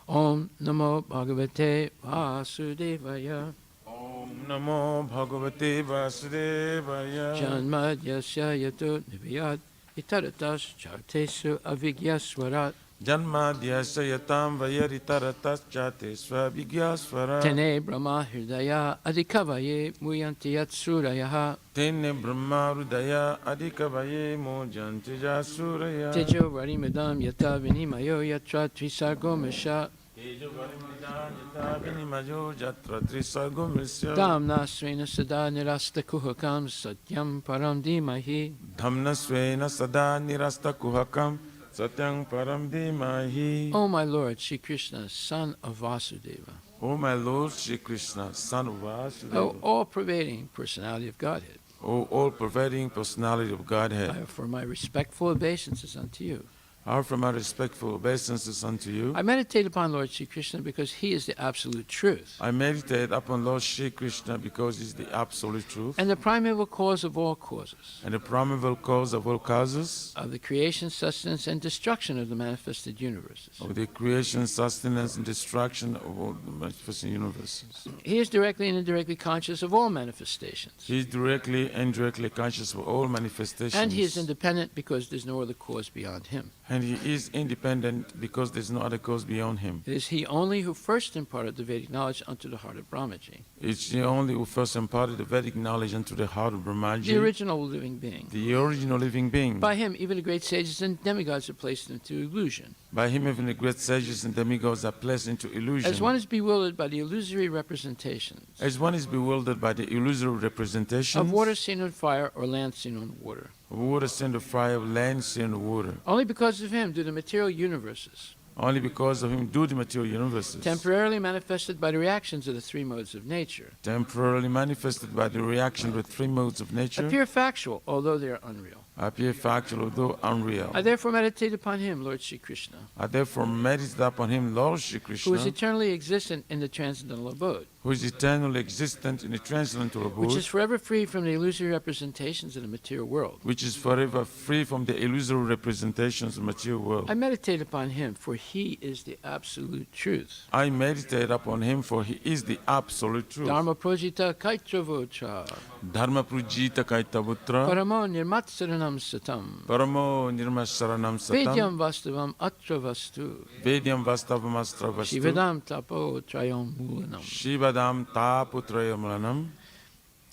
Om Namo Bhagavate Vasudevaya. Om Namo Bhagavate Vasudevaya. Janmadyasya yato niviyat itaratas chartesu avigyaswarat. Janmadyasya yatam vayaritaratas chate svavigyasvara. Tene Brahma Hridaya Adhikavaye Muyanti Yatsurayaha. Tene Brahma Rudaya Adhikavaye Mojanti Jasuraya. Tejo Varimidam Yata Vinimayo Yatra Trisargomisha. Tejo Varimidam Yata Vinimayo Yatra Trisargomisha. Damna Srena Sada Nirasta Kuhakam Satyam Param Dimahi. Dhamna Svena Sada Nirasta Kuhakam Satyam Param Dhimahi. O my Lord, Shri Krishna, son of Vasudeva. O my Lord Shri Krishna, son of Vasudeva. O all-pervading personality of Godhead. O all-pervading personality of Godhead. I offer my respectful obeisances unto you. I offer my respectful obeisances unto you. I meditate upon Lord Shri Krishna because he is the absolute truth. I meditate upon Lord Shri Krishna because he is the absolute truth. And the primeval cause of all causes. And the primeval cause of all causes. Of the creation, sustenance, and destruction of the manifested universes. Of the creation, sustenance, and destruction of all the manifested universes. He is directly and indirectly conscious of all manifestations. He is directly and indirectly conscious of all manifestations. And he is independent because there is no other cause beyond him. And he is independent because there is no other cause beyond him. It is he only who first imparted the Vedic knowledge unto the heart of Brahmaji. It's the only who first imparted the Vedic knowledge unto the heart of Brahmaji. The original living being. The original living being. By him, even the great sages and demigods are placed into illusion. By him, even the great sages and demigods are placed into illusion. As one is bewildered by the illusory representations. As one is bewildered by the illusory representations. Of water seen on fire or land seen on water. Of water seen on fire, of land seen on water. Only because of him do the material universes. Only because of him do the material universes. Temporarily manifested by the reactions of the three modes of nature. Temporarily manifested by the reaction of the three modes of nature. Appear factual, although they are unreal. Appear factual, although unreal. I therefore meditate upon him, Lord Shri Krishna. I therefore meditate upon him, Lord Shri Krishna. Who is eternally existent in the transcendental abode. Who is eternally existent in the transcendental abode. Which is forever free from the illusory representations of the material world. Which is forever free from the illusory representations of the material world. I meditate upon him, for he is the absolute truth. I meditate upon him, for he is the absolute truth. Dharma projita kaitravocha. Dharma projita kaitavutra. Paramo nirmatsaranam satam. Paramo nirmatsaranam satam. Vedyam vastavam atra vastu. Vedyam vastavam astra vastu. Shivadam tapo trayam mulanam. Shivadam tapo trayam mulanam.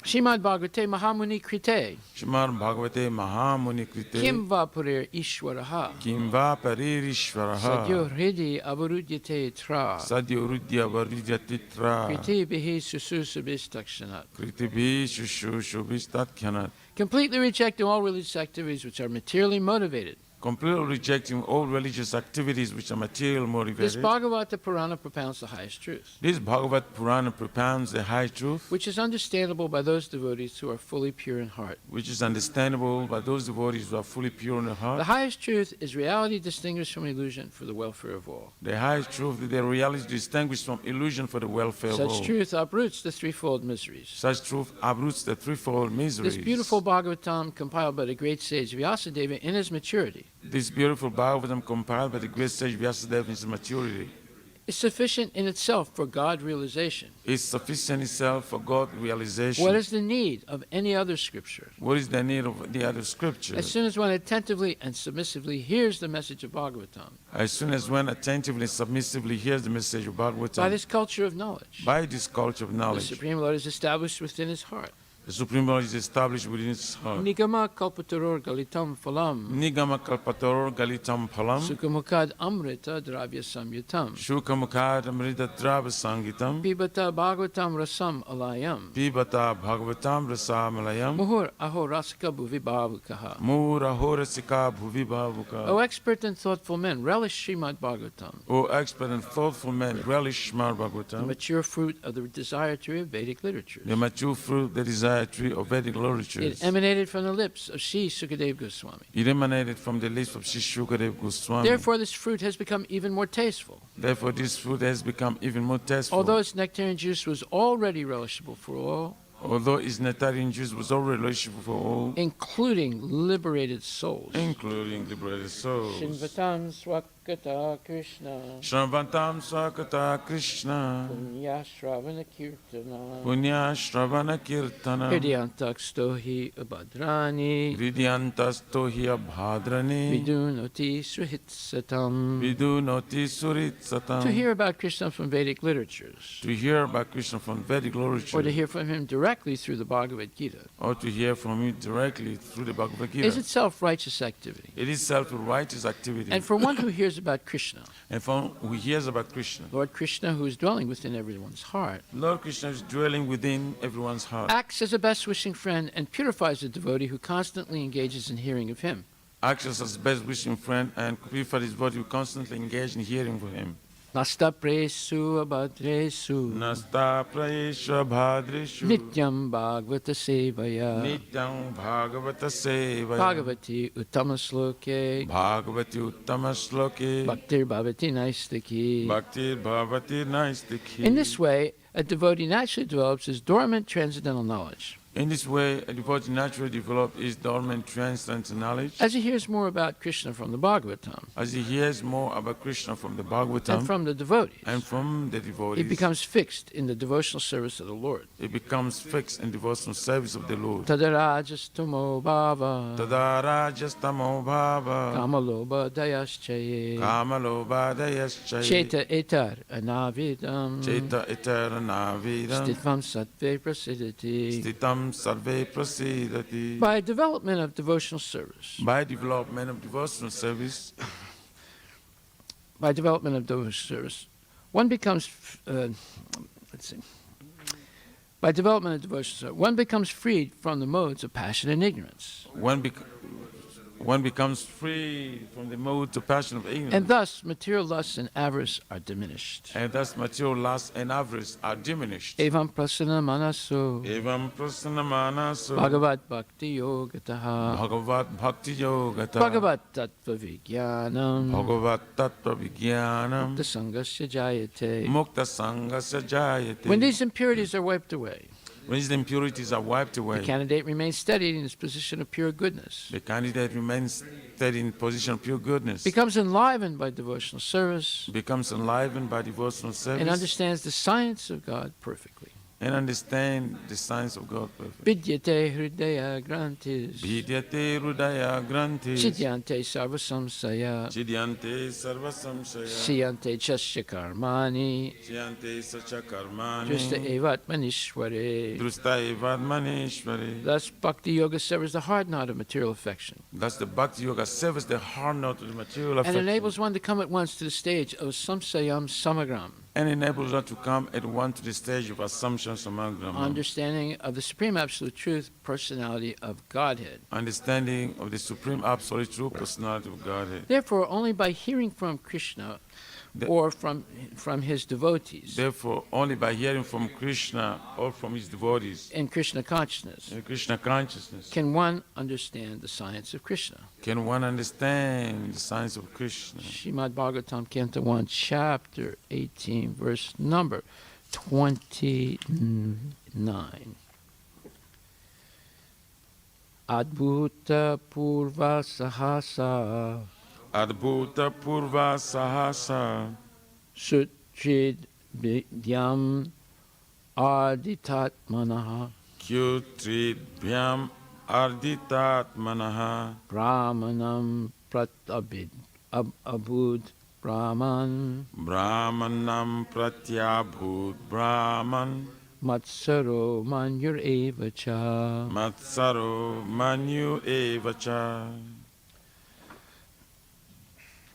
Srimad Bhagavate Mahamuni Krite. Srimad Bhagavate Mahamuni Krite. Kim va purir Ishwaraha. Kim va purir Ishwaraha. Sadyo hridi avarudyate tra. Sadyo hridi avarudyate tra. Kriti bihi sususubhistakshanat. Kriti bihi sususubhistakshanat. Completely rejecting all religious activities which are materially motivated. Completely rejecting all religious activities which are material motivated. This Bhagavata Purana propounds the highest truth. This Bhagavad Purana propounds the high truth. Which is understandable by those devotees who are fully pure in heart. Which is understandable by those devotees who are fully pure in heart. The highest truth is reality distinguished from illusion for the welfare of all. The highest truth is the reality distinguished from illusion for the welfare of all. Such truth uproots the threefold miseries. Such truth uproots the threefold miseries. This beautiful Bhagavatam compiled by the great sage Vyasadeva in his maturity. This beautiful Bhagavatam compiled by the great sage Vyasadeva in his maturity is sufficient in itself for God realization. Is sufficient itself for God realization. What is the need of any other scripture? What is the need of the other scripture? As soon as one attentively and submissively hears the message of Bhagavatam. As soon as one attentively and submissively hears the message of Bhagavatam. By this culture of knowledge. By this culture of knowledge. The Supreme Lord is established within his heart. The Supreme Lord is established within his heart. Nigama kalpataror galitam phalam. Nigama kalpataror galitam phalam. Sukhamukad amrita dravya samyutam. Sukhamukad amrita dravya sangitam. Pibata bhagavatam rasam alayam. Pibata bhagavatam rasam alayam. Muhur ahorasika bhuvi bhavukaha. Muhur ahorasika bhuvi bhavukaha. O expert and thoughtful men, relish Srimad Bhagavatam. O expert and thoughtful men, relish Srimad Bhagavatam. The mature fruit of the desire tree of Vedic literature. The mature fruit, the desire tree of Vedic literature. It emanated from the lips of Sri Sukadeva Goswami. It emanated from the lips of Sri Sukadeva Goswami. Therefore, this fruit has become even more tasteful. Therefore, this fruit has become even more tasteful. Although its nectarian juice was already relishable for all. Although its nectarian juice was already relishable for all. Including liberated souls. Including liberated souls. Shinvatam swak Kata Krishna. Shravantam Sakata Krishna. Punya Shravana Kirtana. Punya Shravana Kirtana. Hridyantaksto hi abhadrani. Vidyantasto hi abhadrani. Vidunoti suhitsatam. Vidunoti suritsatam. To hear about Krishna from Vedic literatures, To hear about Krishna from Vedic literature. or to hear from him directly through the Bhagavad Gita, Or to hear from him directly through the Bhagavad Gita. is itself righteous activity. It is self-righteous activity. And for one who hears about Krishna, And from who hears about Krishna, Lord Krishna, who is dwelling within everyone's heart, Lord Krishna is dwelling within everyone's heart. acts as a best-wishing friend and purifies the devotee who constantly engages in hearing of him. Acts as best wishing friend and purify his body who constantly engage in hearing from him. Nasta presu abhadresu Nasta prayesha bhadreshu nityam bhagavata sevaya nityam bhagavata sevaya bhagavati uttama sloke bhagavati uttama sloke bhaktir bhavati naistaki. bhakti bhavati naistiki. In this way, a devotee naturally develops his dormant transcendental knowledge. In this way, a devotee naturally develops his dormant transcendental knowledge As he hears more about Krishna from the Bhagavatam as he hears more about Krishna from the Bhagavatam and from the devotees, and from the he devotees. becomes fixed in the devotional service of the Lord. It becomes fixed in devotional service of the Lord. Tadarajastumo bhava Tadarajastamo bhava kamaloba dayaschaye kamalobhadayaschaye cheta etar anavidam cheta eternavidam stitvam sattve prasidati. stitam sarve prasidati. By development of devotional service, By development of devotional service, one becomes, by development of devotional service, one becomes freed from the modes of passion and ignorance. one becomes free from the modes of passion of ignorance. And thus, material lusts and avarice are diminished. And thus material lust and avarice are diminished. Evam prasana manaso Evam prasanamanaso bhagavat bhakti yogataha bhagavat bhakti yogata bhagavat tattva vijnanam bhagavat tattva vijnanam mukta sangasya jayate. mukta sangasya jayate. When these impurities are wiped away, When these impurities are wiped away, the candidate remains steady in his position of pure goodness, the candidate remains steady in position of pure goodness, becomes enlivened by devotional service, becomes enlivened by devotional service, and understands the science of God perfectly. and understand the science of God perfectly. Vidyate hridaya grantis, Vidyate rudaya grantis, chidyante sarva samsaya, chidyante sarva samshaya, siyante chasya karmani, chidyante sacha karmani, drusta evat manishware. drusta evadmaneshwari. Thus, bhakti yoga severs the hard knot of material affection Thus the Bhakti Yoga severs the hard knot of the material and affection enables one to come at once to the stage of samsayam samagram, and enables one to come at once to the stage of assumption samagram, understanding of the supreme absolute truth, personality of Godhead. understanding of the supreme absolute true personality of Godhead. Therefore, only by hearing from Krishna The- or from his devotees Therefore, only by hearing from Krishna or from his devotees in Krishna consciousness in Krishna consciousness can one understand the science of Krishna. can one understand the science of Krishna. Srimad Bhagvatam, Canto 1, Chapter 18, verse number 29. Adbhuta Purva Sahasa Adbhuta Purva Sahasa Sutrid Vidyam Arditat Manaha Kyutridbhyam Arditat Manaha Brahmanam Pratabid Abud Brahman Brahmanam Pratyabhut Brahman Matsaro Manyur Evacha. Matsaro Manu Evacha.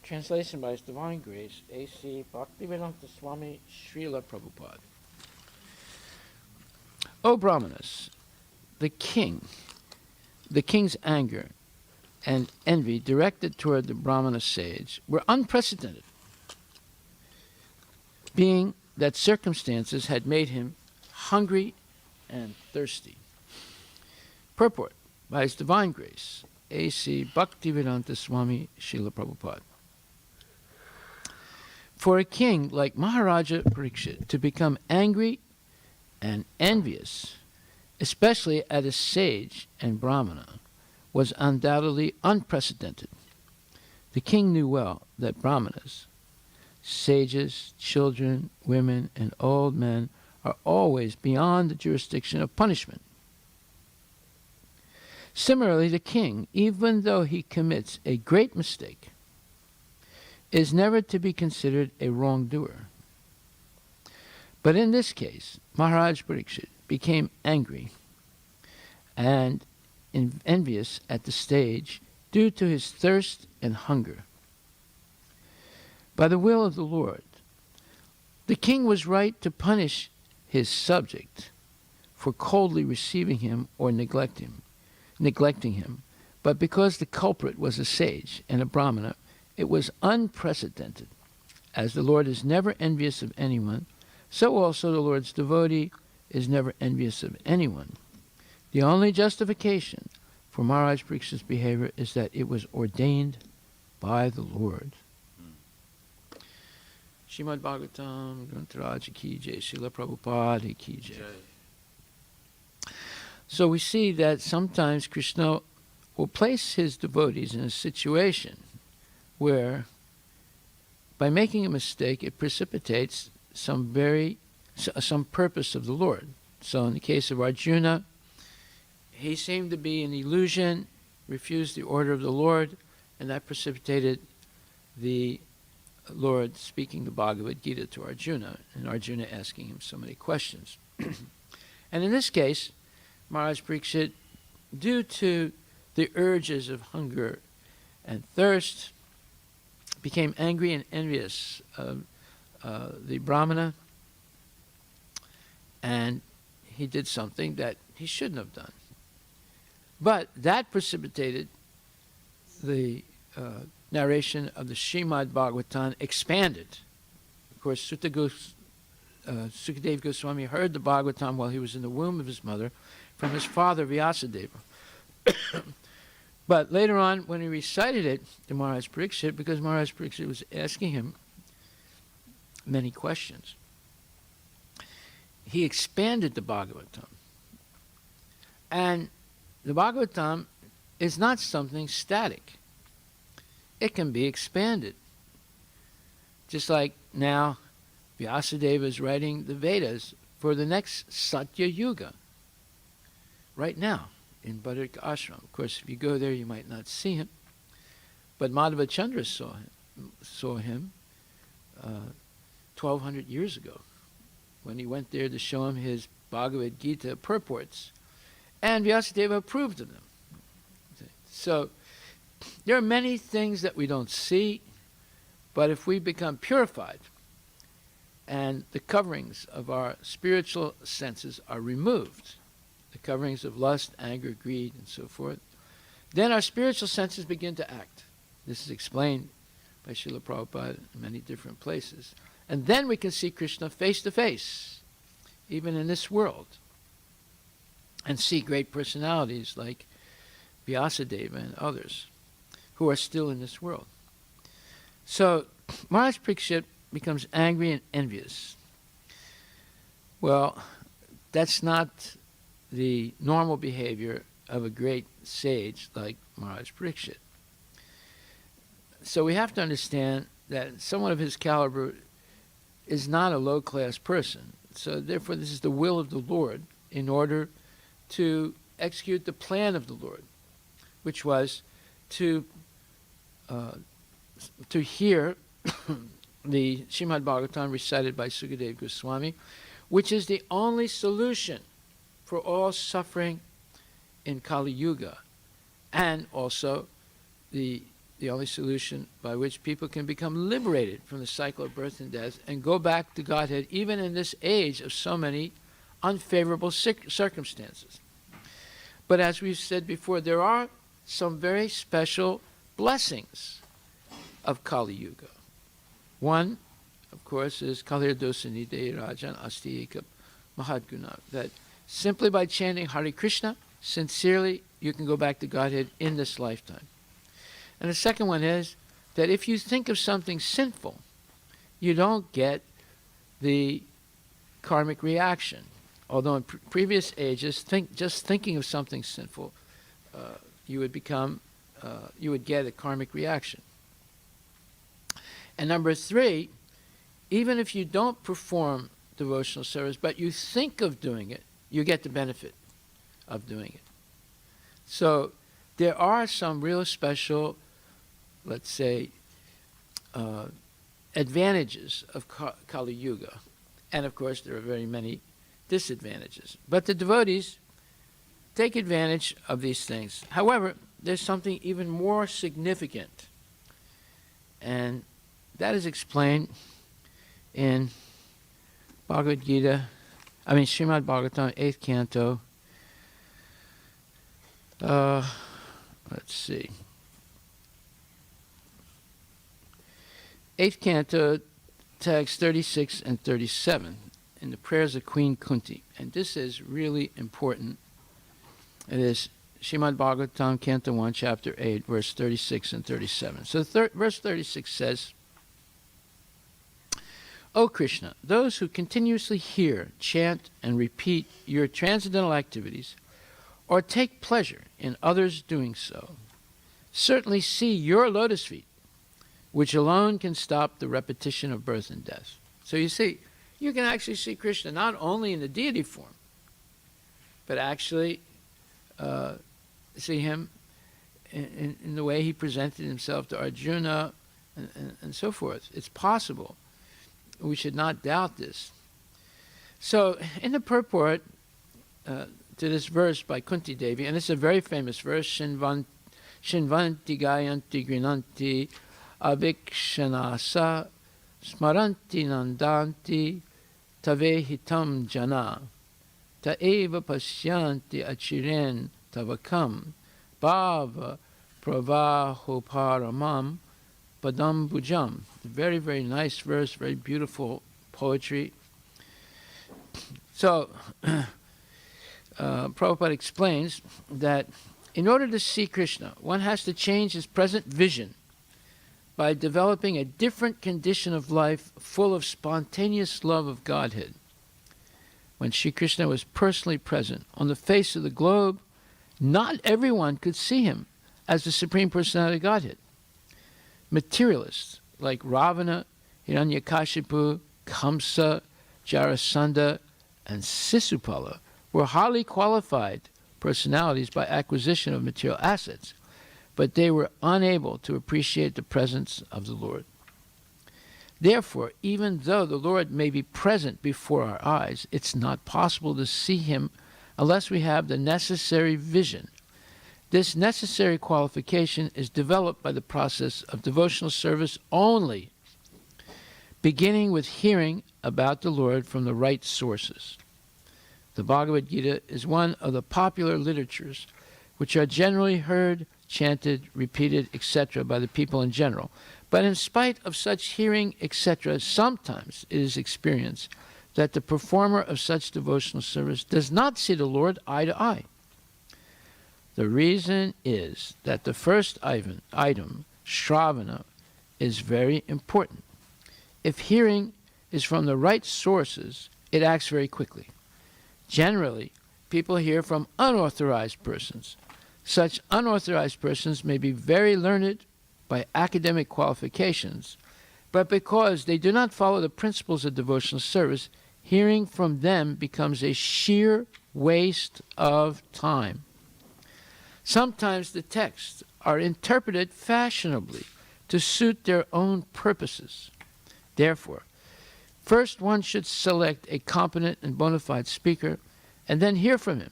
Translation by His Divine Grace, A.C. Bhaktivedanta Swami Srila Prabhupada. O Brahmanas, the king's anger and envy directed toward the Brahmana sage were unprecedented, being that circumstances had made him hungry and thirsty. Purport by His Divine Grace, A.C. Bhaktivedanta Swami Srila Prabhupada. For a king like Maharaja Parikshit to become angry and envious, especially at a sage and Brahmana, was undoubtedly unprecedented. The king knew well that brahmanas, sages, children, women, and old men are always beyond the jurisdiction of punishment. Similarly, the king, even though he commits a great mistake, is never to be considered a wrongdoer. But in this case, Maharaj Parikshit became angry and envious at the stage due to his thirst and hunger. By the will of the Lord, the king was right to punish his subject for coldly receiving him or neglecting him, but because the culprit was a sage and a brahmana, it was unprecedented. As the Lord is never envious of anyone, so also the Lord's devotee is never envious of anyone. The only justification for Maharaj Parikshit's behavior is that it was ordained by the Lord. Srimad Bhagvatam, Grantaraj ki jai, Srila Prabhupada ki jai. So we see that sometimes Krishna will place his devotees in a situation where, by making a mistake, it precipitates some purpose of the Lord. So in the case of Arjuna, he seemed to be an illusion, refused the order of the Lord, and that precipitated the Lord speaking the Bhagavad Gita to Arjuna, and Arjuna asking him so many questions. And in this case, Maharaj Parikshit, due to the urges of hunger and thirst, became angry and envious of the Brahmana, and he did something that he shouldn't have done. But that precipitated the narration of the Srimad Bhagvatam expanded. Of course, Sukadeva Goswami heard the Bhagavatam while he was in the womb of his mother from his father Vyasadeva. But later on, when he recited it to Maharaj Parikshit, because Maharaj Parikshit was asking him many questions, he expanded the Bhagavatam. And the Bhagavatam is not something static. It can be expanded. Just like now, Vyasadeva is writing the Vedas for the next Satya Yuga. Right now, in Bhadraka Ashram. Of course, if you go there, you might not see him. But Madhava Chandra saw him 1,200 years ago when he went there to show him his Bhagavad Gita purports. And Vyasadeva approved of them. So there are many things that we don't see, but if we become purified and the coverings of our spiritual senses are removed, the coverings of lust, anger, greed, and so forth, then our spiritual senses begin to act. This is explained by Srila Prabhupada in many different places. And then we can see Krishna face to face, even in this world, and see great personalities like Vyasadeva and others who are still in this world. So Maharaj Parikshit becomes angry and envious. Well, that's not the normal behavior of a great sage like Maharaj Parikshit. So we have to understand that someone of his caliber is not a low-class person. So therefore this is the will of the Lord in order to execute the plan of the Lord, which was to hear the Srimad Bhagavatam recited by Sukadeva Goswami, which is the only solution for all suffering in Kali Yuga, and also the only solution by which people can become liberated from the cycle of birth and death and go back to Godhead, even in this age of so many unfavorable circumstances. But as we've said before, there are some very special blessings of Kali Yuga. One, of course, is Kalir Dosani De Rajan Asti Eka Mahadguna, that simply by chanting Hare Krishna, sincerely, you can go back to Godhead in this lifetime. And the second one is that if you think of something sinful, you don't get the karmic reaction. Although in previous ages, just thinking of something sinful, you would get a karmic reaction. And number 3, even if you don't perform devotional service, but you think of doing it, you get the benefit of doing it. So there are some real special, let's say, advantages of Kali Yuga. And of course, there are very many disadvantages. But the devotees take advantage of these things. However, there's something even more significant. And that is explained in Srimad Bhagavatam, 8th canto. Let's see. 8th canto, text 36 and 37, in the prayers of Queen Kunti. And this is really important. It is Srimad Bhagavatam, canto 1, chapter 8, verse 36 and 37. So verse 36 says, O Krishna, those who continuously hear, chant, and repeat your transcendental activities, or take pleasure in others doing so, certainly see your lotus feet, which alone can stop the repetition of birth and death. So you see, you can actually see Krishna not only in the deity form, but actually see him in the way he presented himself to Arjuna and so forth. It's possible. We should not doubt this. So in the purport to this verse by Kunti Devi, and it's a very famous verse, Shinvanti Gayanti Grinanti Avikshanasa Smaranti Nandanti Tavehitam Jana Taeva Pasyanti Achiren Tavakam Bhava Pravahoparamam Padam Bhujam. Very, very nice verse, very beautiful poetry. So, Prabhupada explains that in order to see Krishna, one has to change his present vision by developing a different condition of life full of spontaneous love of Godhead. When Sri Krishna was personally present on the face of the globe, not everyone could see him as the Supreme Personality of Godhead. Materialists like Ravana, Hiranyakashipu, Kamsa, Jarasandha, and Sisupala were highly qualified personalities by acquisition of material assets, but they were unable to appreciate the presence of the Lord. Therefore, even though the Lord may be present before our eyes, it's not possible to see him unless we have the necessary vision. This necessary qualification is developed by the process of devotional service only, beginning with hearing about the Lord from the right sources. The Bhagavad Gita is one of the popular literatures which are generally heard, chanted, repeated, etc. by the people in general. But in spite of such hearing, etc., sometimes it is experienced that the performer of such devotional service does not see the Lord eye to eye. The reason is that the first item, Shravana, is very important. If hearing is from the right sources, it acts very quickly. Generally, people hear from unauthorized persons. Such unauthorized persons may be very learned by academic qualifications, but because they do not follow the principles of devotional service, hearing from them becomes a sheer waste of time. Sometimes the texts are interpreted fashionably to suit their own purposes. Therefore, first one should select a competent and bona fide speaker and then hear from him.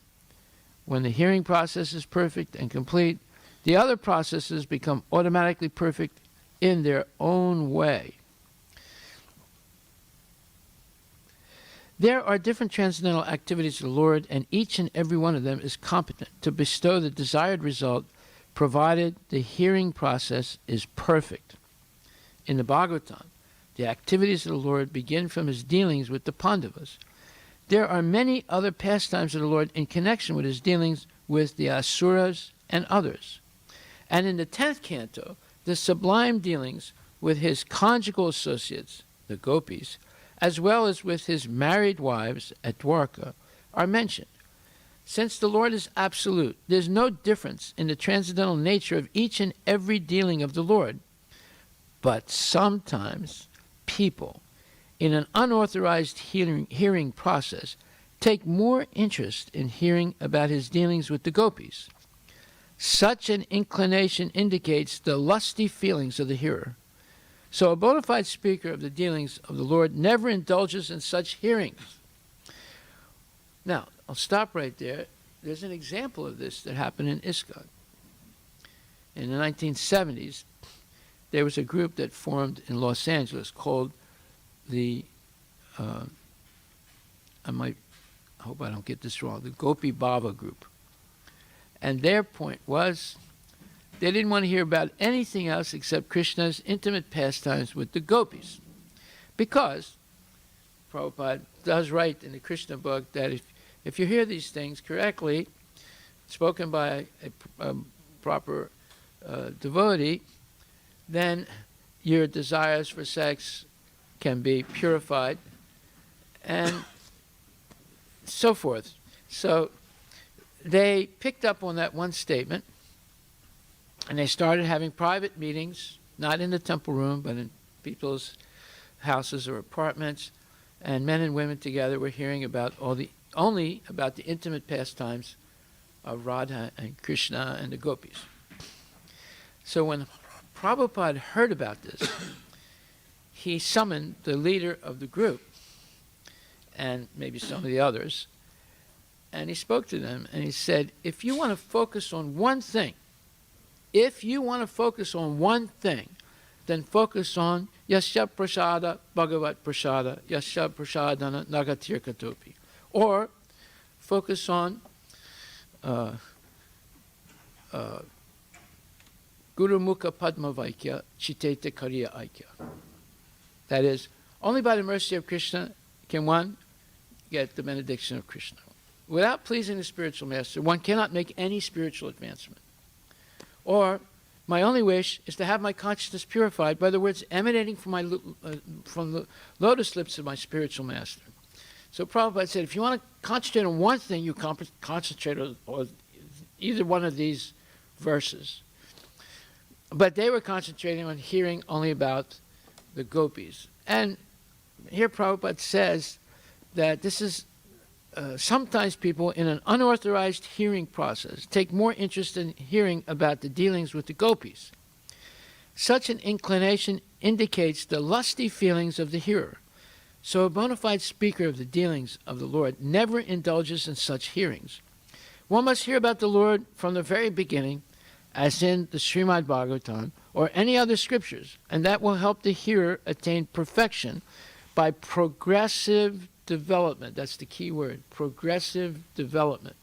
When the hearing process is perfect and complete, the other processes become automatically perfect in their own way. There are different transcendental activities of the Lord, and each and every one of them is competent to bestow the desired result, provided the hearing process is perfect. In the Bhagavatam, the activities of the Lord begin from his dealings with the Pandavas. There are many other pastimes of the Lord in connection with his dealings with the Asuras and others. And in the 10th canto, the sublime dealings with his conjugal associates, the gopis, as well as with his married wives at Dwarka, are mentioned. Since the Lord is absolute, there's no difference in the transcendental nature of each and every dealing of the Lord. But sometimes people in an unauthorized hearing process take more interest in hearing about his dealings with the gopis. Such an inclination indicates the lusty feelings of the hearer. So a bona fide speaker of the dealings of the Lord never indulges in such hearings. Now, I'll stop right there. There's an example of this that happened in ISKCON. In the 1970s, there was a group that formed in Los Angeles called the, I hope I don't get this wrong, the Gopi Baba group. And their point was they didn't want to hear about anything else except Krishna's intimate pastimes with the gopis. Because Prabhupada does write in the Krishna book that if you hear these things correctly, spoken by a proper devotee, then your desires for sex can be purified and so forth. So they picked up on that one statement and they started having private meetings, not in the temple room, but in people's houses or apartments, and men and women together were hearing about only about the intimate pastimes of Radha and Krishna and the gopis. So when Prabhupada heard about this, he summoned the leader of the group and maybe some of the others, and he spoke to them and he said, if you want to focus on one thing, then focus on Yasya Prasada Bhagavat Prasada, Yasya Prasadana Nagatir Katopi. Or focus on Guru Mukha Padma Vaikya Chiteta Kariya Aikya. That is, only by the mercy of Krishna can one get the benediction of Krishna. Without pleasing the spiritual master, one cannot make any spiritual advancement. Or, my only wish is to have my consciousness purified by the words emanating from the lotus lips of my spiritual master. So Prabhupada said, if you want to concentrate on one thing, you concentrate on either one of these verses. But they were concentrating on hearing only about the gopis. And here Prabhupada says that this is sometimes people in an unauthorized hearing process take more interest in hearing about the dealings with the gopis. Such an inclination indicates the lusty feelings of the hearer. So a bona fide speaker of the dealings of the Lord never indulges in such hearings. One must hear about the Lord from the very beginning, as in the Srimad Bhagvatam or any other scriptures, and that will help the hearer attain perfection by progressive development. That's the key word, progressive development.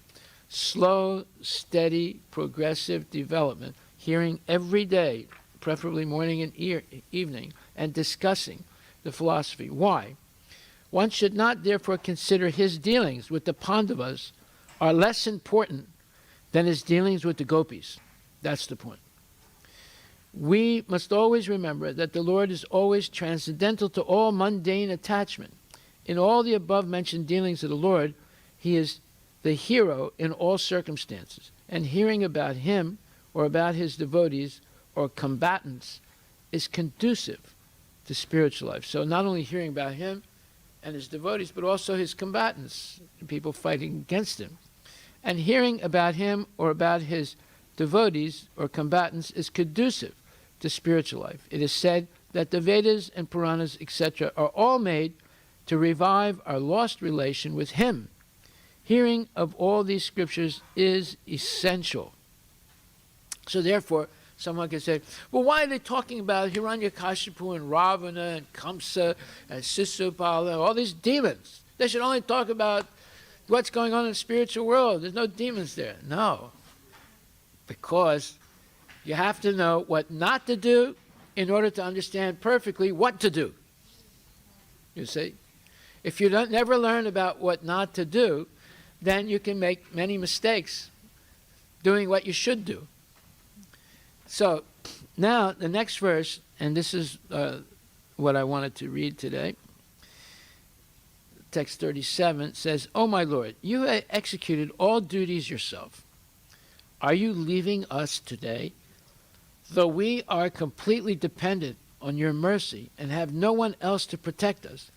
Slow, steady, progressive development, hearing every day, preferably morning and evening, and discussing the philosophy. Why? One should not therefore consider his dealings with the Pandavas are less important than his dealings with the gopis. That's the point. We must always remember that the Lord is always transcendental to all mundane attachment. In all the above-mentioned dealings of the Lord, he is the hero in all circumstances, and hearing about him or about his devotees or combatants is conducive to spiritual life. So not only hearing about him and his devotees, but also his combatants, people fighting against him. And hearing about him or about his devotees or combatants is conducive to spiritual life. It is said that the Vedas and Puranas, etc., are all made to revive our lost relation with him. Hearing of all these scriptures is essential. So therefore, someone can say, well, why are they talking about Hiranyakashipu and Ravana and Kamsa and Sisupala, all these demons? They should only talk about what's going on in the spiritual world. There's no demons there. No. Because you have to know what not to do in order to understand perfectly what to do. You see? If you never learn about what not to do, then you can make many mistakes doing what you should do. So now the next verse, and this is what I wanted to read today. Text 37 says, "O my Lord, you have executed all duties yourself. Are you leaving us today? Though we are completely dependent on your mercy and have no one else to protect us.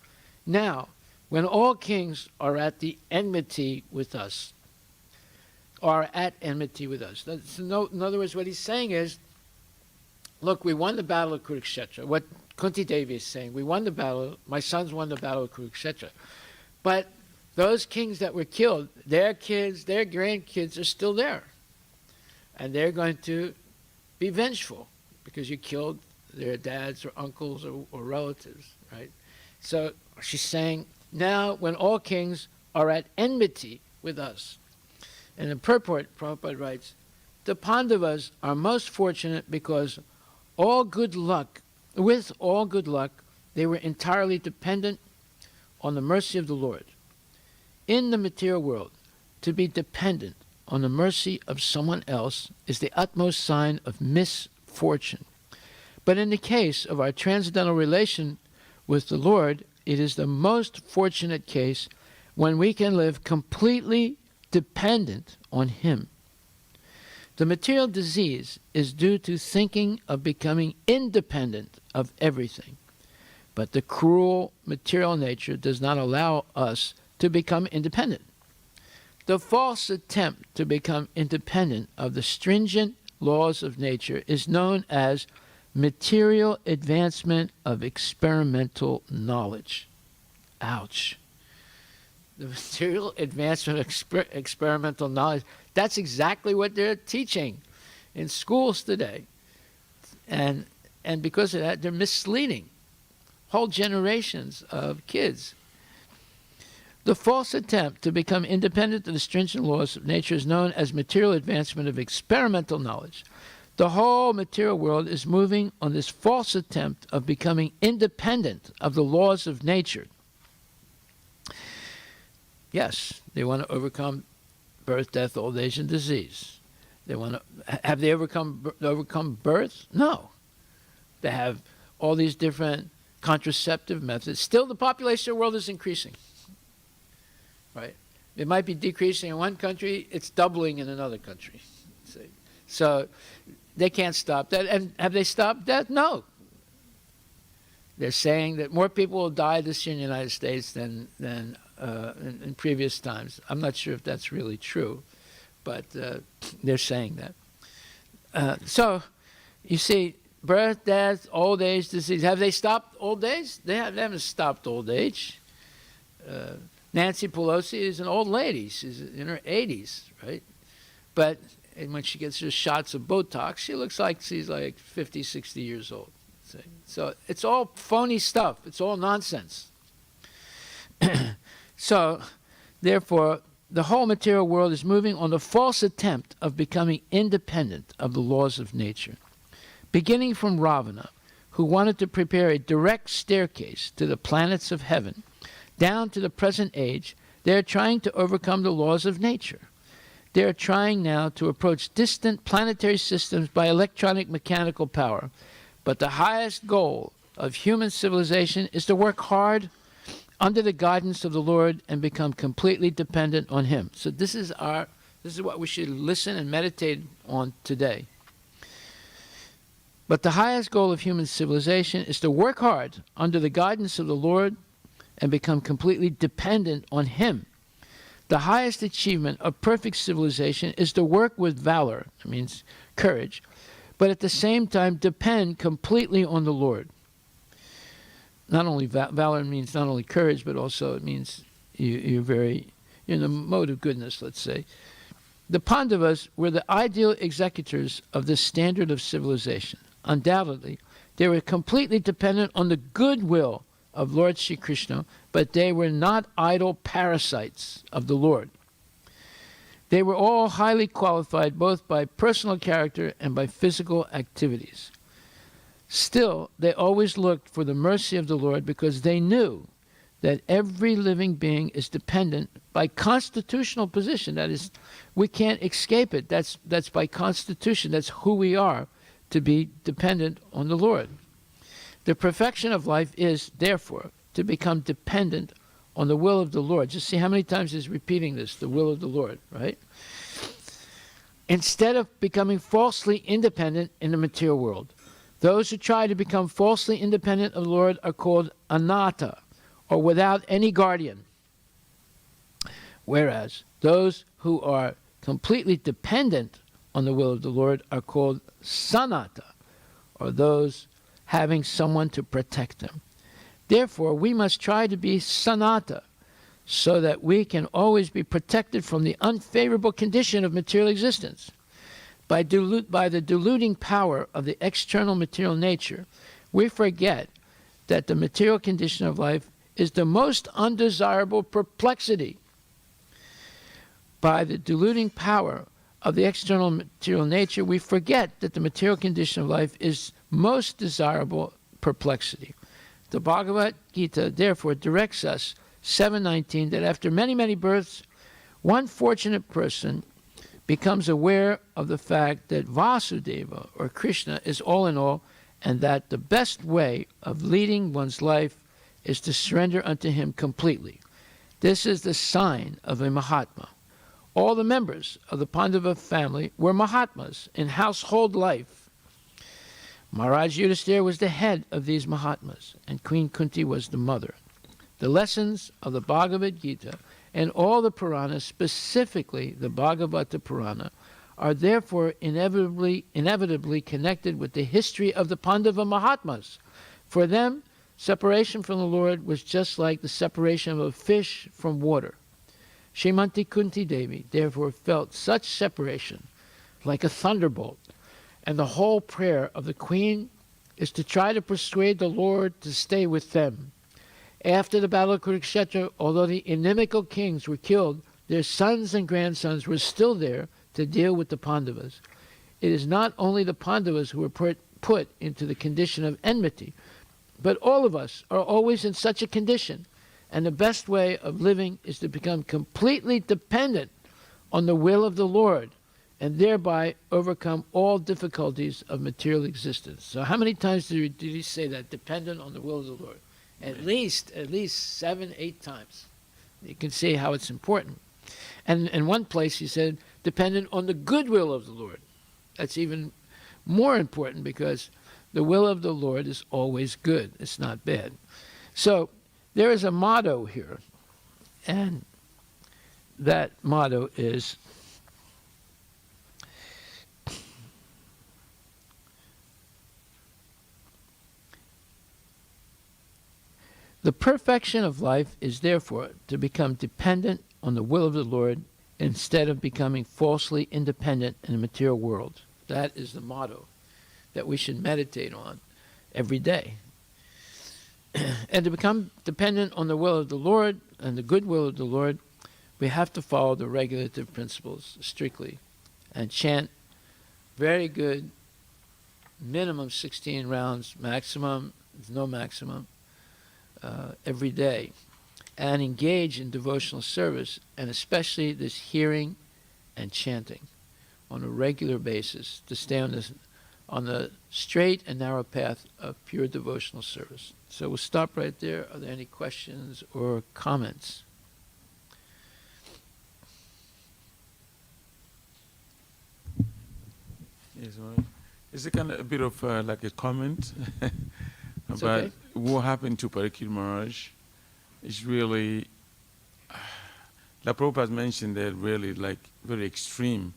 Now, when all kings are at enmity with us, in other words, what he's saying is, look, we won the battle of Kurukshetra. What Kunti Devi is saying, we won the battle, my sons won the battle of Kurukshetra. But those kings that were killed, their kids, their grandkids are still there. And they're going to be vengeful because you killed their dads or uncles or relatives, right? So she's saying, now when all kings are at enmity with us. And in purport, Prabhupada writes, the Pandavas are most fortunate because with all good luck, they were entirely dependent on the mercy of the Lord. In the material world, to be dependent on the mercy of someone else is the utmost sign of misfortune. But in the case of our transcendental relation with the Lord, it is the most fortunate case when we can live completely dependent on Him. The material disease is due to thinking of becoming independent of everything. But the cruel material nature does not allow us to become independent. The false attempt to become independent of the stringent laws of nature is known as material advancement of experimental knowledge. Ouch. The material advancement of experimental knowledge, that's exactly what they're teaching in schools today. And because of that, they're misleading whole generations of kids. The false attempt to become independent of the stringent laws of nature is known as material advancement of experimental knowledge. The whole material world is moving on this false attempt of becoming independent of the laws of nature. Yes, they want to overcome birth, death, old age, and disease. They want to. Have they overcome birth? No. They have all these different contraceptive methods. Still, the population of the world is increasing. Right? It might be decreasing in one country, it's doubling in another country. See? So they can't stop that. And have they stopped that? No. They're saying that more people will die this year in the United States than in previous times. I'm not sure if that's really true, but they're saying that. So you see, birth, death, old age, disease. Have they stopped old age? They haven't stopped old age. Nancy Pelosi is an old lady. She's in her 80s, right? But when she gets her shots of Botox, she looks like she's like 50, 60 years old. See? So it's all phony stuff. It's all nonsense. So, therefore, the whole material world is moving on the false attempt of becoming independent of the laws of nature. Beginning from Ravana, who wanted to prepare a direct staircase to the planets of heaven, down to the present age, they are trying to overcome the laws of nature. They are trying now to approach distant planetary systems by electronic mechanical power. But the highest goal of human civilization is to work hard under the guidance of the Lord and become completely dependent on Him. So this is what we should listen and meditate on today. But the highest goal of human civilization is to work hard under the guidance of the Lord and become completely dependent on Him. The highest achievement of perfect civilization is to work with valor, that means courage, but at the same time depend completely on the Lord. Not only valor means not only courage, but also it means you're in the mode of goodness, let's say. The Pandavas were the ideal executors of this standard of civilization. Undoubtedly, they were completely dependent on the goodwill of Lord Sri Krishna, but they were not idle parasites of the Lord. They were all highly qualified both by personal character and by physical activities. Still, they always looked for the mercy of the Lord because they knew that every living being is dependent by constitutional position. That is, we can't escape it. That's by constitution. That's who we are, to be dependent on the Lord. The perfection of life is, therefore, to become dependent on the will of the Lord. Just see how many times he's repeating this, the will of the Lord, right? Instead of becoming falsely independent in the material world. Those who try to become falsely independent of the Lord are called anatta, or without any guardian. Whereas those who are completely dependent on the will of the Lord are called sanatta, or those having someone to protect them. Therefore, we must try to be sanatta, so that we can always be protected from the unfavorable condition of material existence. By the diluting power of the external material nature, we forget that the material condition of life is the most undesirable perplexity. By the diluting power of the external material nature, we forget that the material condition of life is most desirable perplexity. The Bhagavad Gita therefore directs us, 7:19, that after many, many births, one fortunate person becomes aware of the fact that Vasudeva, or Krishna, is all in all, and that the best way of leading one's life is to surrender unto him completely. This is the sign of a Mahatma. All the members of the Pandava family were Mahatmas in household life. Maharaj Yudhisthira was the head of these Mahatmas, and Queen Kunti was the mother. The lessons of the Bhagavad Gita and all the Puranas, specifically the Bhagavata Purana, are therefore inevitably connected with the history of the Pandava Mahatmas. For them, separation from the Lord was just like the separation of a fish from water. Srimati Kunti Devi therefore felt such separation like a thunderbolt, and the whole prayer of the queen is to try to persuade the Lord to stay with them. After the Battle of Kurukshetra, although the inimical kings were killed, their sons and grandsons were still there to deal with the Pandavas. It is not only the Pandavas who were put into the condition of enmity, but all of us are always in such a condition, and the best way of living is to become completely dependent on the will of the Lord, and thereby overcome all difficulties of material existence. So how many times did he say that? Dependent on the will of the Lord. At least 7, 8 times. You can see how it's important. And in one place he said, dependent on the goodwill of the Lord. That's even more important, because the will of the Lord is always good. It's not bad. So there is a motto here, and that motto is, the perfection of life is therefore to become dependent on the will of the Lord instead of becoming falsely independent in the material world. That is the motto that we should meditate on every day. And to become dependent on the will of the Lord and the good will of the Lord, we have to follow the regulative principles strictly and chant very good, minimum 16 rounds, maximum, no maximum, every day, and engage in devotional service, and especially this hearing and chanting on a regular basis, to stay on the straight and narrow path of pure devotional service. So we'll stop right there. Are there any questions or comments? Yes, well, it's a kind of a bit of like a comment It's about okay. what happened to Parikshit Maharaj. It's really, like Prabhupada mentioned, that really like very extreme.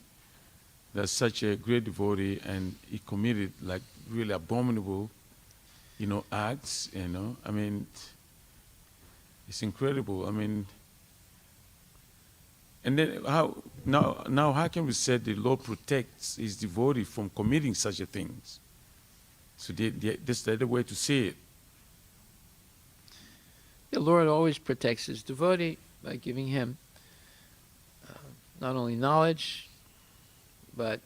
That's such a great devotee, and he committed like really abominable, acts. I mean, it's incredible. I mean, and then how can we say the Lord protects his devotee from committing such a things? So that's the other way to say it. The Lord always protects his devotee by giving him not only knowledge, but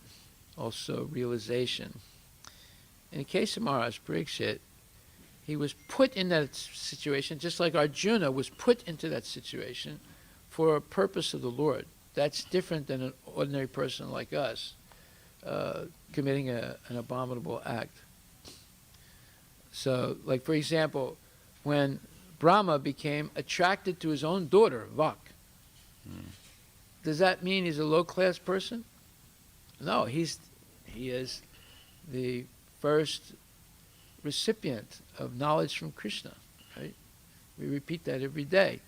also realization. In the case of Maharaj Parikshit, he was put in that situation, just like Arjuna was put into that situation for a purpose of the Lord. That's different than an ordinary person like us committing an abominable act. So, like for example, when Brahma became attracted to his own daughter, Vak, does that mean he's a low-class person? No, he is the first recipient of knowledge from Krishna, right? We repeat that every day.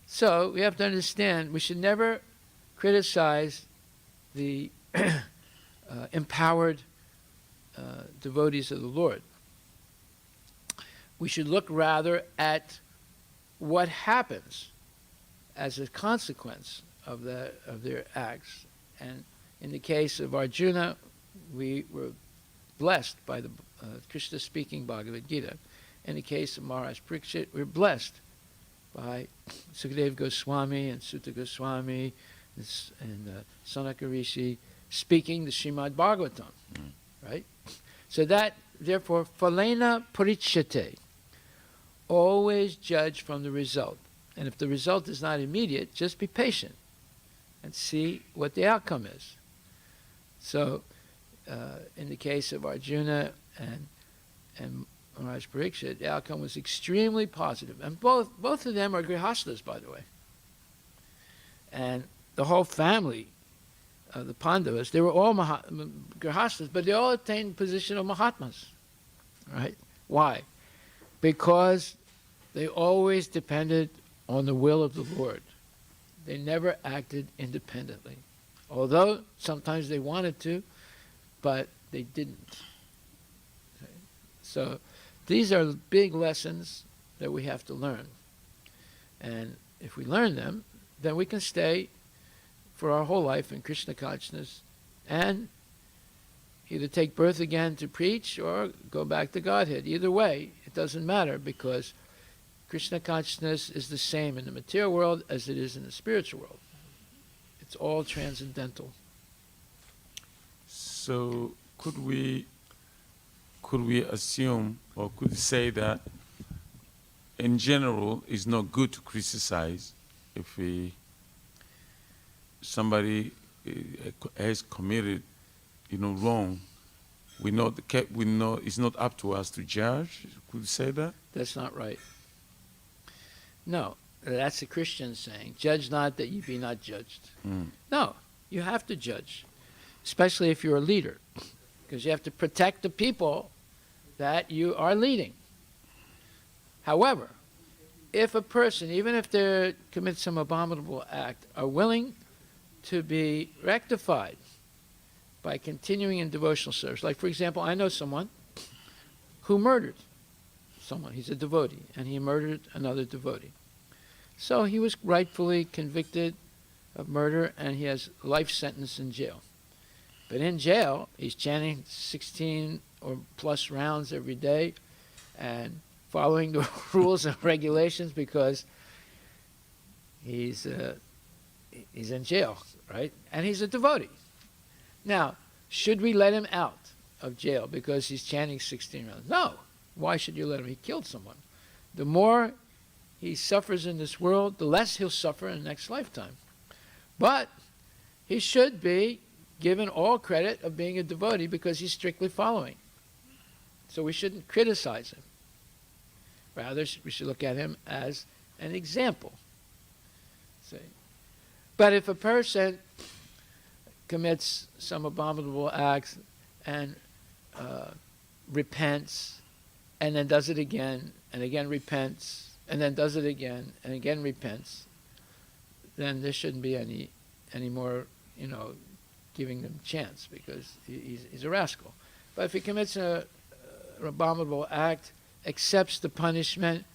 So we have to understand we should never criticize the empowered devotees of the Lord. We should look rather at what happens as a consequence of their acts. And in the case of Arjuna, we were blessed by the Krishna speaking Bhagavad Gita. In the case of Maharaj Parikshit, we're blessed by Sukadeva Goswami and Sutta Goswami and Sanaka Rishi speaking the Srimad Bhagvatam, right? So that, therefore, phalena parichyate, always judge from the result. And if the result is not immediate, just be patient and see what the outcome is. So, in the case of Arjuna and Maharaj Parikshit, the outcome was extremely positive. And both of them are grihastas, by the way. And the whole family of the Pandavas, they were all grihastas, but they all attained the position of Mahatmas. Right? Why? Because they always depended on the will of the Lord. They never acted independently. Although sometimes they wanted to, but they didn't. Okay? So these are big lessons that we have to learn. And if we learn them, then we can stay for our whole life in Krishna consciousness and either take birth again to preach or go back to Godhead. Either way, it doesn't matter, because Krishna consciousness is the same in the material world as it is in the spiritual world. It's all transcendental. So could we assume, or could we say that in general it's not good to criticize if somebody has committed wrong? We know it's not up to us to judge. Could you say that? That's not right. No, that's a Christian saying. Judge not that you be not judged. No, you have to judge, especially if you're a leader, because you have to protect the people that you are leading. However, if a person, even if they commit some abominable act, are willing to be rectified by continuing in devotional service, like, for example, I know someone who murdered someone. He's a devotee, and he murdered another devotee. So he was rightfully convicted of murder, and he has a life sentence in jail. But in jail, he's chanting 16 or plus rounds every day and following the rules and regulations, because he's in jail, right? And he's a devotee. Now, should we let him out of jail because he's chanting 16 rounds? No. Why should you let him? He killed someone. The more he suffers in this world, the less he'll suffer in the next lifetime. But he should be given all credit of being a devotee because he's strictly following. So we shouldn't criticize him. Rather, we should look at him as an example. See? But if a person commits some abominable acts and repents, and then does it again, and again repents, and then does it again, and again repents, then there shouldn't be any more, giving them chance, because he's a rascal. But if he commits an abominable act, accepts the punishment,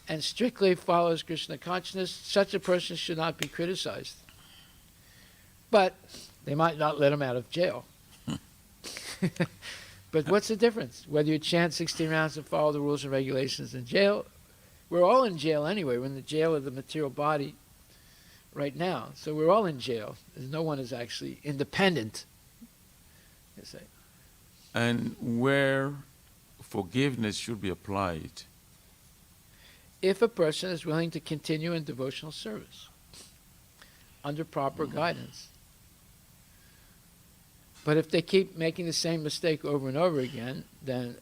and strictly follows Krishna consciousness, such a person should not be criticized. But they might not let him out of jail. But what's the difference? Whether you chant 16 rounds and follow the rules and regulations in jail, we're all in jail anyway. We're in the jail of the material body right now. So we're all in jail. No one is actually independent. And where forgiveness should be applied? If a person is willing to continue in devotional service under proper guidance. But if they keep making the same mistake over and over again, then,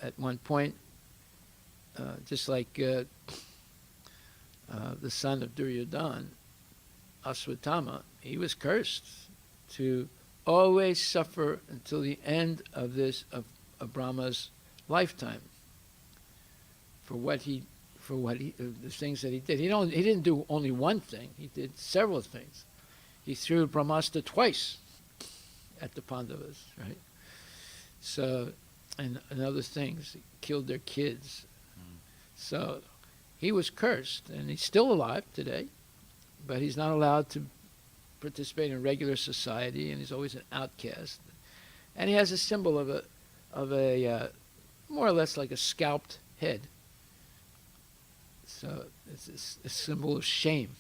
at one point, just like the son of Duryodhana, Aswatthama, he was cursed to always suffer until the end of of Brahma's lifetime for the things that he did. He didn't do only one thing. He did several things. He threw Brahmastra twice at the Pandavas, right? So, and other things, he killed their kids. So he was cursed, and he's still alive today, but he's not allowed to participate in regular society, and he's always an outcast. And he has a symbol of a more or less like a scalped head. So it's a symbol of shame.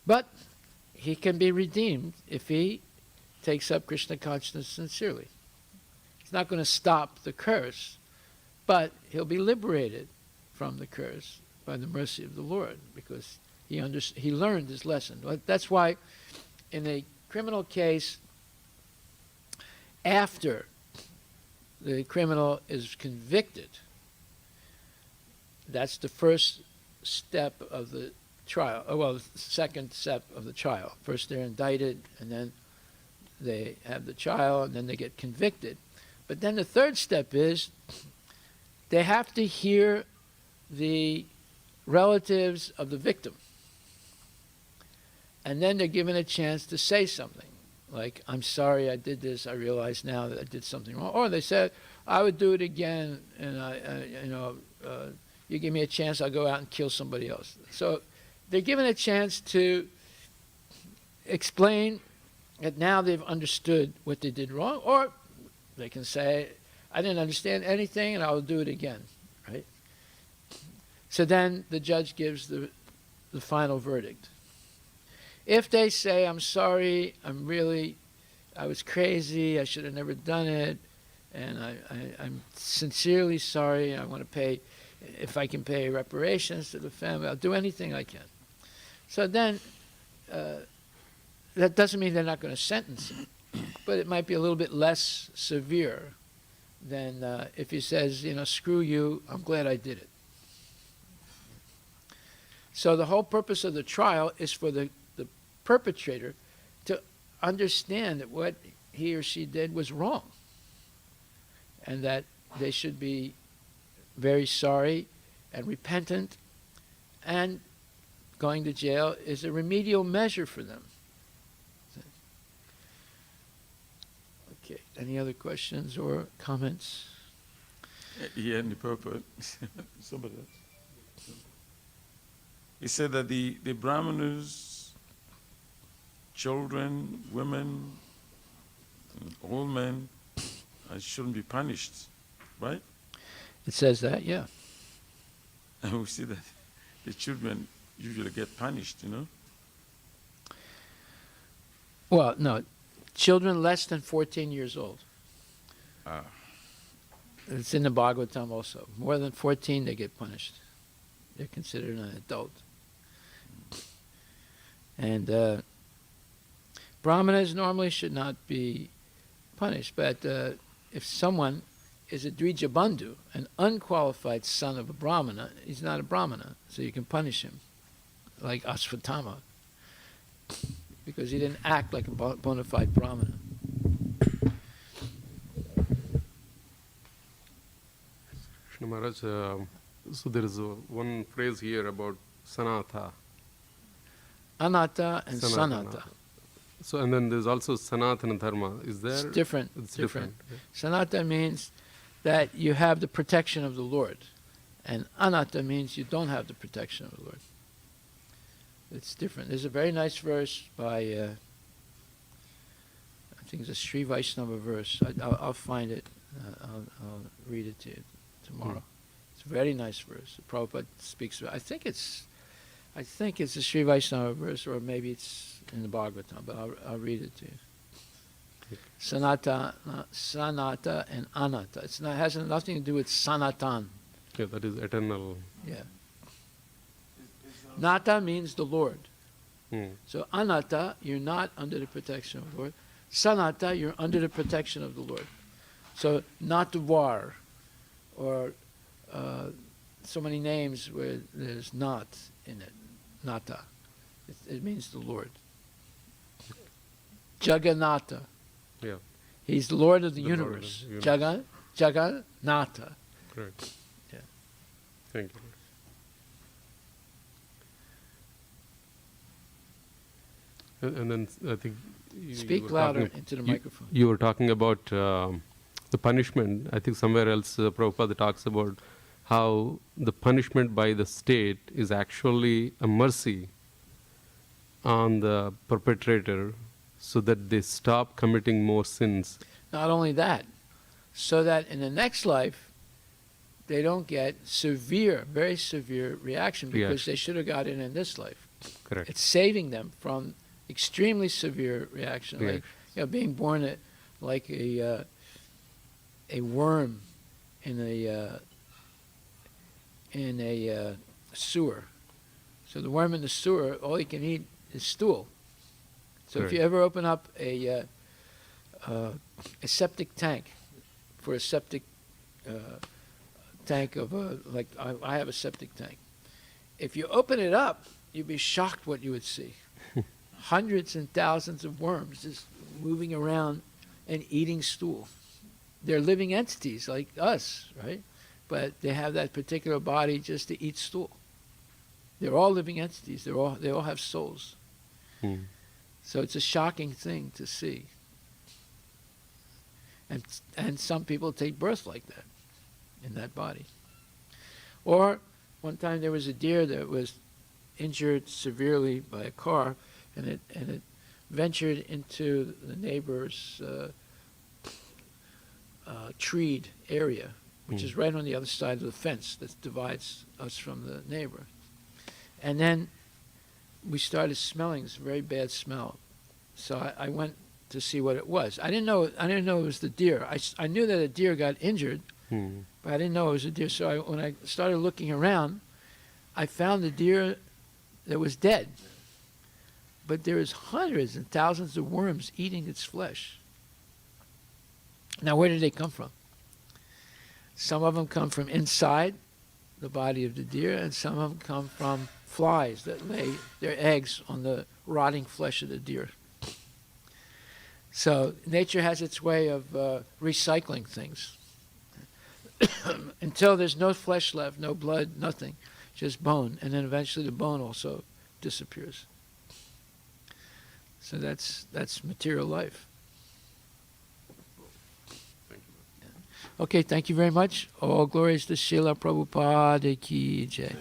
But he can be redeemed if he takes up Krishna consciousness sincerely. He's not going to stop the curse, but he'll be liberated from the curse by the mercy of the Lord, because he learned his lesson. That's why in a criminal case, after the criminal is convicted, that's the first step of the trial. Well, the second step of the trial. First they're indicted, and then they have the trial, and then they get convicted. But then the third step is they have to hear the relatives of the victim. And then they're given a chance to say something. Like, I'm sorry I did this, I realize now that I did something wrong. Or they said, I would do it again, and you give me a chance, I'll go out and kill somebody else. So they're given a chance to explain that now they've understood what they did wrong, or they can say, I didn't understand anything and I'll do it again, right? So then the judge gives the final verdict. If they say, I'm sorry, I was crazy, I should have never done it, and I'm sincerely sorry, I want to pay, if I can pay reparations to the family, I'll do anything I can. So then, that doesn't mean they're not going to sentence him, but it might be a little bit less severe than if he says, screw you, I'm glad I did it. So the whole purpose of the trial is for the perpetrator to understand that what he or she did was wrong, and that they should be very sorry and repentant, and going to jail is a remedial measure for them. Okay, any other questions or comments? Yeah, in the purport. Somebody else. He said that the Brahmanas, children, women, old men shouldn't be punished, right? It says that, yeah. And we see that the children usually get punished, Well, no, children less than 14 years old. It's in the Bhagavatam also. More than 14, they get punished. They're considered an adult. And Brahmanas normally should not be punished, but if someone is a Dvija Bandhu, an unqualified son of a Brahmana, he's not a Brahmana, so you can punish him, like Asvatthama, because he didn't act like a bona fide Brahmana. Krishna Maharaj, so there is one phrase here about Sanatha. Anatta and Sanata. So, and then there's also Sanatana Dharma. Is there? It's different. It's different. Sanata means that you have the protection of the Lord, and Anatta means you don't have the protection of the Lord. It's different. There's a very nice verse by, I think it's a Sri Vaishnava verse. I'll find it. I'll read it to you tomorrow. It's a very nice verse. Prabhupada speaks about it. I think it's a Sri Vaishnava verse, or maybe it's in the Bhagavatam, but I'll read it to you. Sanata and Anatta. It has nothing to do with Sanatan. Yeah, that is eternal. Yeah. Nata means the Lord. So Anatta, you're not under the protection of the Lord. Sanata, you're under the protection of the Lord. So Natvar, or so many names where there's not in it. Nata. It means the Lord. Jagannatha. Yeah, He's the Lord of the The Lord of the universe. universe. Jagannatha. correct. Yeah. Thank you. And then I think you Speak were louder talking- into the you- microphone. You were talking about the punishment. I think somewhere else Prabhupada talks about how the punishment by the state is actually a mercy on the perpetrator so that they stop committing more sins. Not only that, so that in the next life, they don't get severe, very severe reaction because Reaction. they should have got it in this life. Correct. It's saving them from extremely severe reaction, like Reaction. being born like a worm in a sewer. So the worm in the sewer, all he can eat is stool. So if you Correct. ever open up a septic tank for a septic tank of like I have a septic tank. If you open it up, you'd be shocked what you would see. Hundreds and thousands of worms just moving around and eating stool. They're living entities like us, right? But they have that particular body just to eat stool. They're all living entities. They all have souls. Hmm. So it's a shocking thing to see. And some people take birth like that, in that body. Or one time there was a deer that was injured severely by a car, and it ventured into the neighbor's treed area, which is right on the other side of the fence that divides us from the neighbor. And then we started smelling this very bad smell. So I went to see what it was. I didn't know it was the deer. I knew that a deer got injured, Hmm. but I didn't know it was a deer. So when I started looking around, I found the deer that was dead. But there is hundreds and thousands of worms eating its flesh. Now, where did they come from? Some of them come from inside the body of the deer, and some of them come from flies that lay their eggs on the rotting flesh of the deer. So nature has its way of recycling things. Until there's no flesh left, no blood, nothing, just bone. And then eventually the bone also disappears. So that's material life. Okay, thank you very much. All glories to Srila Prabhupada Ki Jai.